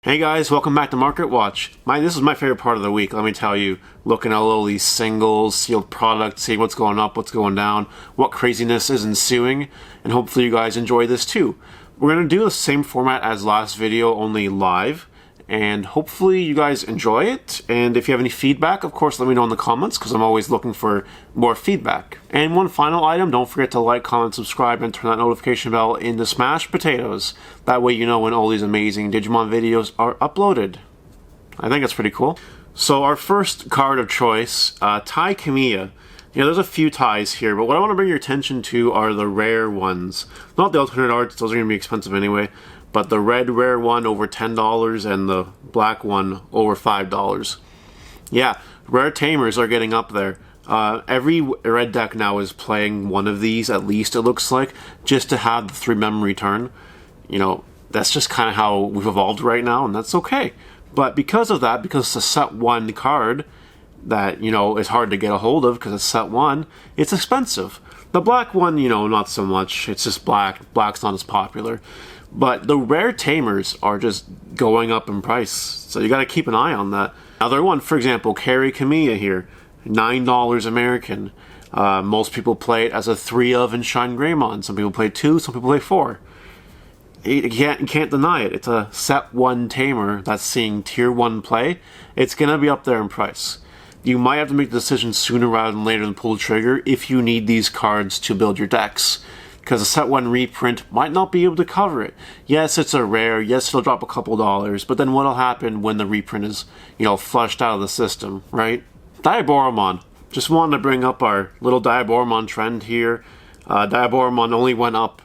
Hey guys, welcome back to Market Watch. This is my favorite part of the week, let me tell you. Looking at all these singles, sealed products, seeing what's going up, what's going down, what craziness is ensuing, and hopefully you guys enjoy this too. We're going to do the same format as last video, only live, and hopefully you guys enjoy it. And if you have any feedback, of course, let me know in the comments, because I'm always looking for more feedback. And one final item, don't forget to like, comment, subscribe, and turn that notification bell into smashed potatoes. That way you know when all these amazing Digimon videos are uploaded. I think that's pretty cool. So our first card of choice, Carrie Camilla. There's a few ties here, but what I want to bring your attention to are the rare ones. Not the alternate arts, those are going to be expensive anyway. But the red rare one over $10 and the black one over $5. Yeah, rare tamers are getting up there. Every red deck now is playing one of these, at least it looks like, just to have the 3-memory turn. That's just kind of how we've evolved right now, and that's okay. But because of that, because it's a set 1 card that, is hard to get a hold of because it's set 1, it's expensive. The black one, not so much. It's just black. Black's not as popular. But the rare tamers are just going up in price, so you got to keep an eye on that. Another one, for example, Carrie Camilla here, $9 American. Most people play it as a 3 of in Shine Greymon. Some people play 2, some people play 4. You can't deny it. It's a set 1 tamer that's seeing tier 1 play. It's going to be up there in price. You might have to make the decision sooner rather than later than pull the trigger if you need these cards to build your decks. Because a set 1 reprint might not be able to cover it. Yes, it's a rare, yes, it'll drop a couple dollars, but then what'll happen when the reprint is, flushed out of the system, right? Diabolomon. Just wanted to bring up our little Diabolomon trend here. Diabolomon only went up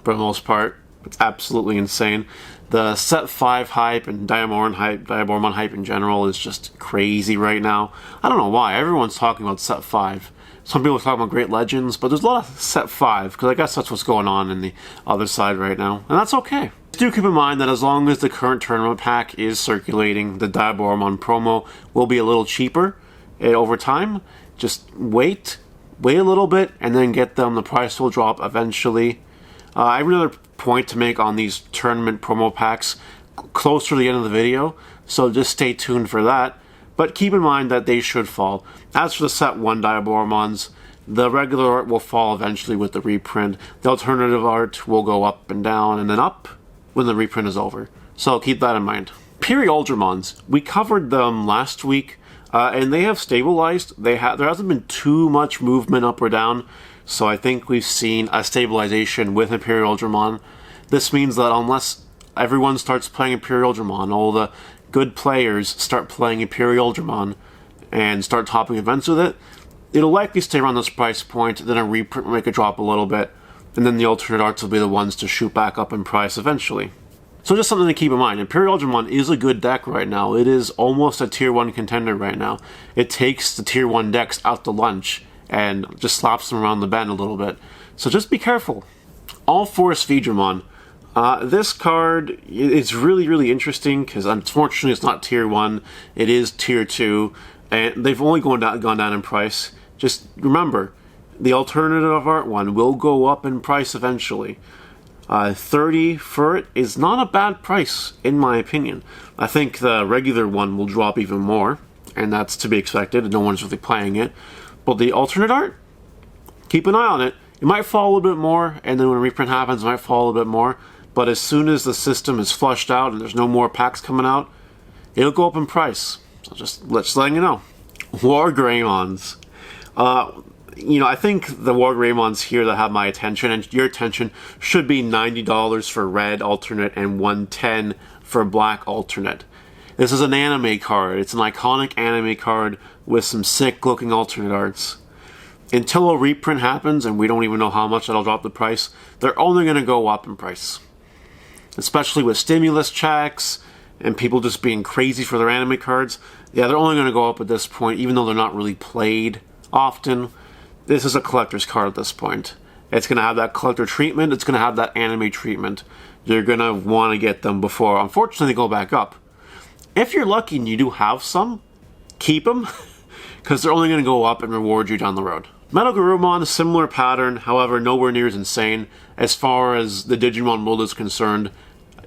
for the most part. It's absolutely insane. The set 5 hype and Diabolomon hype in general is just crazy right now. I don't know why. Everyone's talking about set 5. Some people are talking about Great Legends, but there's a lot of set 5, because I guess that's what's going on in the other side right now, and that's okay. Do keep in mind that as long as the current tournament pack is circulating, the Diabolomon promo will be a little cheaper over time. Just wait a little bit, and then get them. The price will drop eventually. I have another point to make on these tournament promo packs closer to the end of the video, so just stay tuned for that. But keep in mind that they should fall. As for the set 1 Diabolomons, the regular art will fall eventually with the reprint. The alternative art will go up and down and then up when the reprint is over. So keep that in mind. Imperial Germans, we covered them last week, and they have stabilized. There hasn't been too much movement up or down, so I think we've seen a stabilization with Imperial German. This means that unless everyone starts playing Imperial German, all the good players start playing Imperial German and start topping events with it, it'll likely stay around this price point, then a reprint will make it drop a little bit, and then the alternate arts will be the ones to shoot back up in price eventually. So just something to keep in mind. Imperial German is a good deck right now. It is almost a tier 1 contender right now. It takes the tier 1 decks out to lunch and just slaps them around the bend a little bit. So just be careful. All for Speeddrum. This card is really interesting because unfortunately it's not tier 1, it is tier 2, and they've only gone down in price. Just remember, the alternative art one will go up in price eventually. 30 for it is not a bad price, in my opinion. I think the regular one will drop even more, and that's to be expected, no one's really playing it. But the alternate art, keep an eye on it. It might fall a little bit more, and then when a reprint happens, it might fall a little bit more. But as soon as the system is flushed out and there's no more packs coming out, it'll go up in price. So just letting you know. War Greyons. I think the War Greymons here that have my attention and your attention should be $90 for red alternate and $110 for black alternate. This is an anime card. It's an iconic anime card with some sick looking alternate arts. Until a reprint happens, and we don't even know how much that'll drop the price, they're only going to go up in price. Especially with stimulus checks and people just being crazy for their anime cards. Yeah, they're only going to go up at this point, even though they're not really played often. This is a collector's card at this point. It's going to have that collector treatment. It's going to have that anime treatment. You're going to want to get them before, unfortunately, they go back up. If you're lucky and you do have some, keep them, because they're only going to go up and reward you down the road. Metal Garurumon, similar pattern, however, nowhere near as insane. As far as the Digimon world is concerned,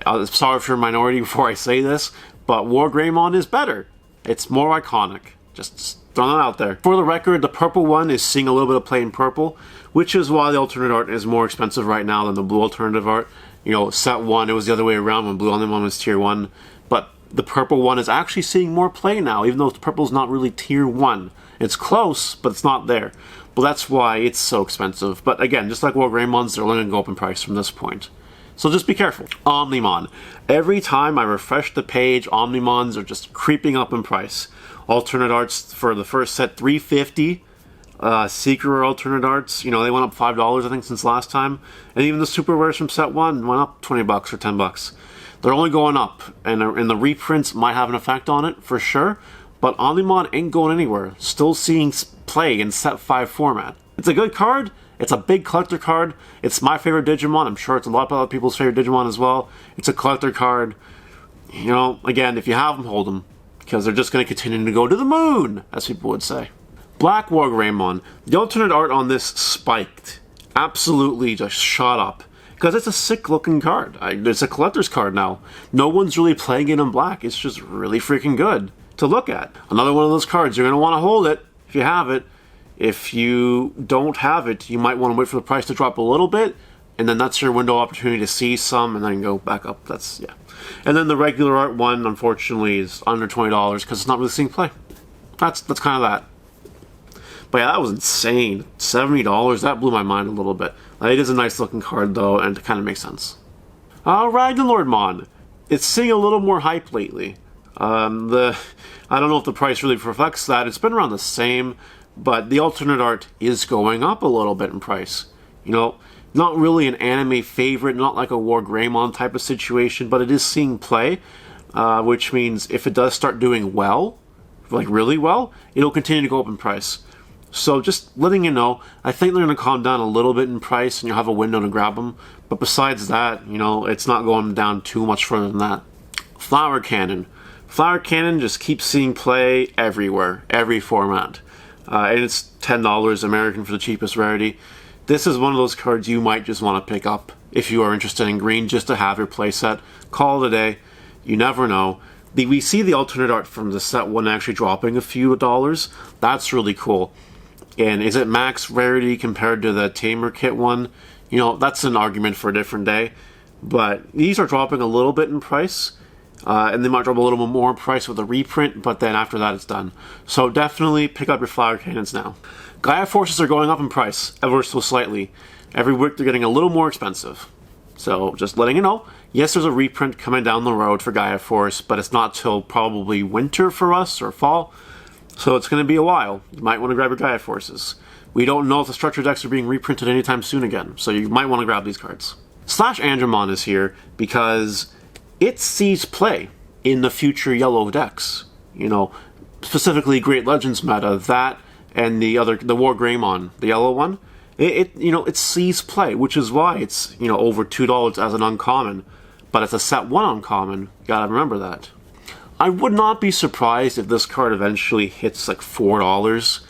Sorry if you're a minority before I say this, but War Greymon is better. It's more iconic. Just throwing it out there. For the record, the purple one is seeing a little bit of play in purple, which is why the alternate art is more expensive right now than the blue alternative art. You know, set 1, it was the other way around when blue Omnimon was tier 1, but the purple one is actually seeing more play now, even though the purple's not really tier 1. It's close, but it's not there. Well, that's why it's so expensive. But again, just like War Greymons, they're only going to go up in price from this point. So just be careful. Omnimon. Every time I refresh the page, Omnimons are just creeping up in price. Alternate arts for the first set, $350. Secret alternate arts, you know, they went up $5 I think since last time. And even the super rares from set 1 went up 20 bucks or 10 bucks. They're only going up, and the reprints might have an effect on it for sure. But Omnimon ain't going anywhere. Still seeing play in set 5 format. It's a good card. It's a big collector card. It's my favorite Digimon. I'm sure it's a lot of other people's favorite Digimon as well. It's a collector card. You know, again, if you have them, hold them. Because they're just going to continue to go to the moon, as people would say. Black War Greymon. The alternate art on this spiked. Absolutely just shot up. Because it's a sick looking card. It's a collector's card now. No one's really playing it in black. It's just really freaking good to look at. Another one of those cards. You're going to want to hold it if you have it. If you don't have it, you might want to wait for the price to drop a little bit, and then that's your window opportunity to see some, and then go back up. That's, yeah. And then the regular art one, unfortunately, is under $20 because it's not really seeing play. That's kind of that. But yeah, that was insane. $70, that blew my mind a little bit. It is a nice looking card though, and it kind of makes sense. Ragnarlordmon. It's seeing a little more hype lately. I don't know if the price really reflects that. It's been around the same, but the alternate art is going up a little bit in price. You know, not really an anime favorite, not like a War Greymon type of situation, but it is seeing play, which means if it does start doing well, like really well, it'll continue to go up in price. So just letting you know, I think they're going to calm down a little bit in price and you'll have a window to grab them. But besides that, you know, it's not going down too much further than that. Flower Cannon. Flower Cannon just keeps seeing play everywhere, every format. And it's $10 American for the cheapest rarity. This is one of those cards you might just want to pick up if you are interested in green, just to have your playset. Call it a day. You never know. We see the alternate art from the set 1 actually dropping a few dollars. That's really cool. And is it max rarity compared to the Tamer kit one? You know, that's an argument for a different day. But these are dropping a little bit in price. And they might drop a little bit more in price with a reprint, but then after that it's done. So definitely pick up your Flower Cannons now. Gaia Forces are going up in price, ever so slightly. Every week they're getting a little more expensive. So just letting you know, yes, there's a reprint coming down the road for Gaia Force, but it's not till probably winter for us, or fall. So it's going to be a while. You might want to grab your Gaia Forces. We don't know if the structure decks are being reprinted anytime soon again, so you might want to grab these cards. Angelmon is here because it sees play in the future yellow decks. You know, specifically Great Legends meta, that and the War Greymon, the yellow one. It sees play, which is why it's, you know, over $2 as an uncommon. But it's a set 1 uncommon. You gotta remember that. I would not be surprised if this card eventually hits like $4.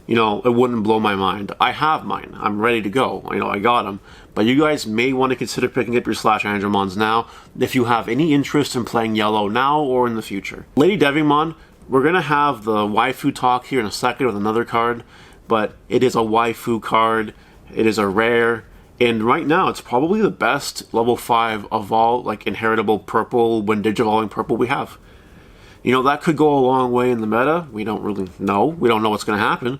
You know, it wouldn't blow my mind. I have mine. I'm ready to go. You know, I got them. But you guys may want to consider picking up your Angelmons now if you have any interest in playing yellow now or in the future. Lady Devinmon, we're going to have the waifu talk here in a second with another card, but it is a waifu card. It is a rare. And right now, it's probably the best level 5 of all, like, inheritable purple, when Digivolving purple we have. You know, that could go a long way in the meta. We don't really know. We don't know what's going to happen.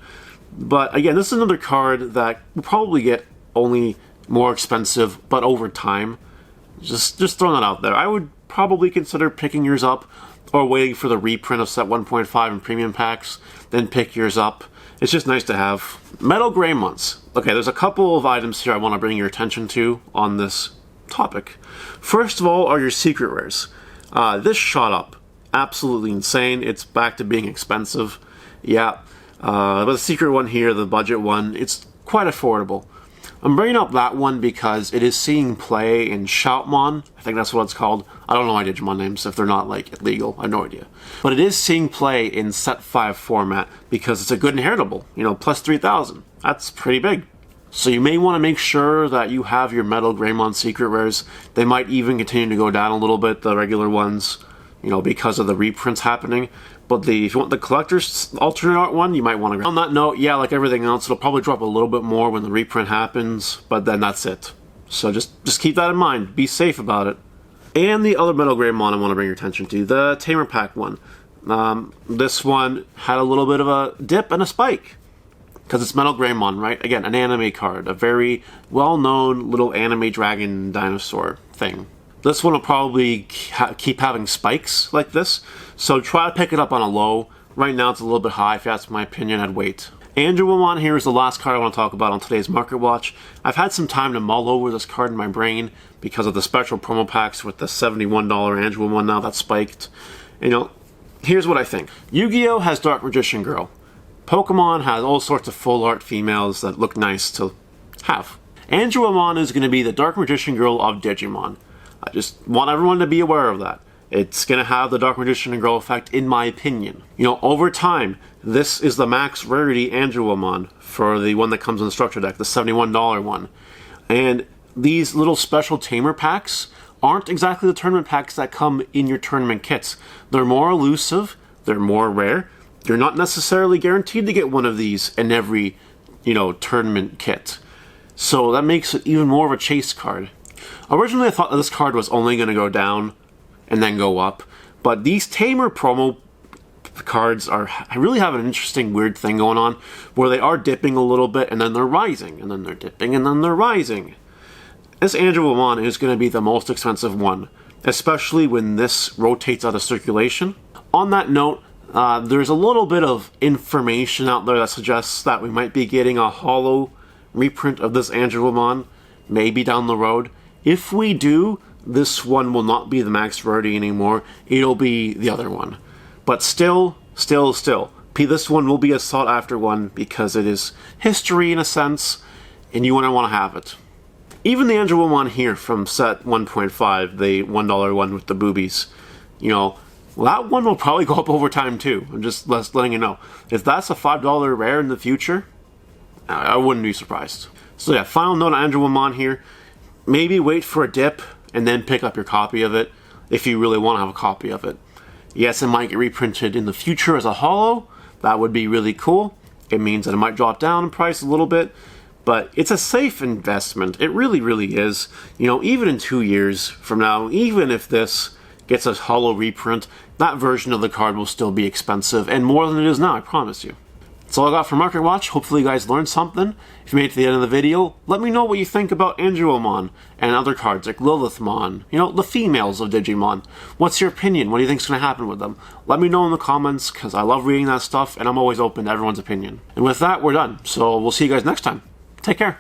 But again, this is another card that will probably get only more expensive, but over time. Just throwing that out there. I would probably consider picking yours up or waiting for the reprint of set 1.5 and premium packs, then pick yours up. It's just nice to have. Metal Greymons. Okay, there's a couple of items here I want to bring your attention to on this topic. First of all are your secret rares. This shot up. Absolutely insane. It's back to being expensive. Yeah. But the secret one here, the budget one, it's quite affordable. I'm bringing up that one because it is seeing play in Shoutmon. I think that's what it's called. I don't know my Digimon names if they're not, like, illegal. I have no idea. But it is seeing play in set 5 format because it's a good inheritable. You know, plus 3,000. That's pretty big. So you may want to make sure that you have your Metal Greymon secret rares. They might even continue to go down a little bit, the regular ones, you know, because of the reprints happening. But if you want the collector's alternate art one, you might want to. On that note, yeah, like everything else, it'll probably drop a little bit more when the reprint happens, but then that's it. So just keep that in mind. Be safe about it. And the other Metal Greymon I want to bring your attention to, the Tamer Pack one. This one had a little bit of a dip and a spike. Because it's Metal Greymon, right? Again, an anime card. A very well-known little anime dragon dinosaur thing. This one will probably keep having spikes like this. So try to pick it up on a low. Right now it's a little bit high. If you ask my opinion, I'd wait. Angelmon here is the last card I want to talk about on today's Market Watch. I've had some time to mull over this card in my brain because of the special promo packs with the $71 Angelmon now that's spiked. You know, here's what I think. Yu-Gi-Oh! Has Dark Magician Girl. Pokemon has all sorts of full art females that look nice to have. Angelmon is going to be the Dark Magician Girl of Digimon. I just want everyone to be aware of that. It's going to have the Dark Magician Girl effect, in my opinion. You know, over time, this is the max rarity Angelmon for the one that comes in the structure deck, the $71 one. And these little special Tamer packs aren't exactly the tournament packs that come in your tournament kits. They're more elusive, they're more rare. You're not necessarily guaranteed to get one of these in every, you know, tournament kit. So that makes it even more of a chase card. Originally I thought that this card was only going to go down and then go up, but these Tamer promo cards really have an interesting weird thing going on where they are dipping a little bit and then they're rising, and then they're dipping and then they're rising. This Angelmon is going to be the most expensive one, especially when this rotates out of circulation. On that note, there's a little bit of information out there that suggests that we might be getting a holo reprint of this Angelmon, maybe down the road. If we do, this one will not be the max rarity anymore, it'll be the other one. But still, this one will be a sought after one because it is history in a sense, and you want to have it. Even the Angelmon here from set 1.5, the $1 one with the boobies, you know, well, that one will probably go up over time too. I'm just letting you know. If that's a $5 rare in the future, I wouldn't be surprised. So yeah, final note on Angelmon here. Maybe wait for a dip and then pick up your copy of it if you really want to have a copy of it. Yes, it might get reprinted in the future as a holo. That would be really cool. It means that it might drop down in price a little bit, but it's a safe investment. It really, really is. You know, even in 2 years from now, even if this gets a holo reprint, that version of the card will still be expensive, and more than it is now, I promise you. That's all I got for Market Watch. Hopefully you guys learned something. If you made it to the end of the video, let me know what you think about Angelmon and other cards like Lilithmon, you know, the females of Digimon. What's your opinion? What do you think is going to happen with them? Let me know in the comments, because I love reading that stuff, and I'm always open to everyone's opinion. And with that, we're done. So we'll see you guys next time. Take care.